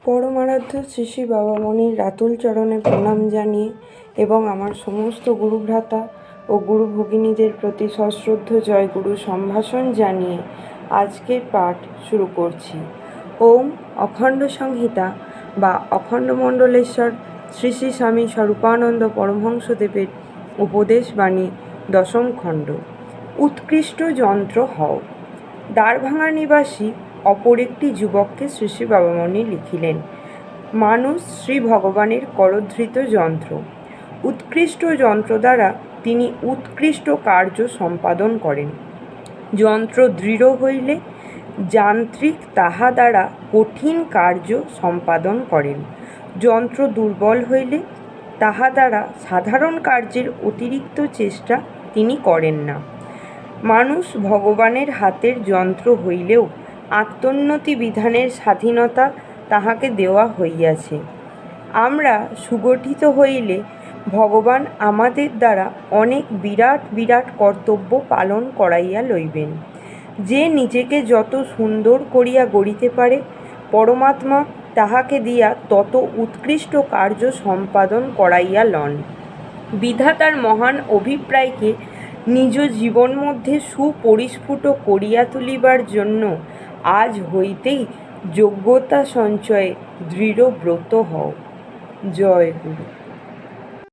পরমারাধ্য শ্রী শ্রী বাবামণির রাতুল চরণে প্রণাম জানিয়ে এবং আমার সমস্ত গুরুভ্রাতা ও গুরু ভগিনীদের প্রতি সশ্রদ্ধ জয়গুরু সম্ভাষণ জানিয়ে আজকের পাঠ শুরু করছি। ওম অখণ্ড সংহিতা বা অখণ্ডমণ্ডলেশ্বর শ্রী শ্রী স্বামী স্বরূপানন্দ পরমহংসদেবের উপদেশ বাণী দশম খণ্ড। উৎকৃষ্ট যন্ত্র হও। দ্বারভাঙা নিবাসী অপর একটি যুবককে শ্রী শ্রী বাবামণি লিখিলেন, মানুষ শ্রী ভগবানের করধৃত যন্ত্র। উৎকৃষ্ট যন্ত্র দ্বারা তিনি উৎকৃষ্ট কার্য সম্পাদন করেন। যন্ত্র দৃঢ় হইলে যান্ত্রিক তাহা দ্বারা কঠিন কার্য সম্পাদন করেন। যন্ত্র দুর্বল হইলে তাহা দ্বারা সাধারণ কার্যের অতিরিক্ত চেষ্টা তিনি করেন না। মানুষ ভগবানের হাতের যন্ত্র হইলেও আত্মোন্নতি বিধানের স্বাধীনতা তাহাকে দেওয়া হইয়াছে। আমরা সুগঠিত হইলে ভগবান আমাদের দ্বারা অনেক বিরাট বিরাট কর্তব্য পালন করাইয়া লইবেন। যে নিজেকে যত সুন্দর করিয়া গড়িতে পারে, পরমাত্মা তাহাকে দিয়া তত উৎকৃষ্ট কার্য সম্পাদন করাইয়া লন। বিধাতার মহান অভিপ্রায়কে নিজ জীবন মধ্যে সুপরিস্ফুট করিয়া তুলিবার জন্য আজ হইতেই যোগ্যতা সঞ্চয়ে দৃঢ়ব্রত হও। জয় গুরু।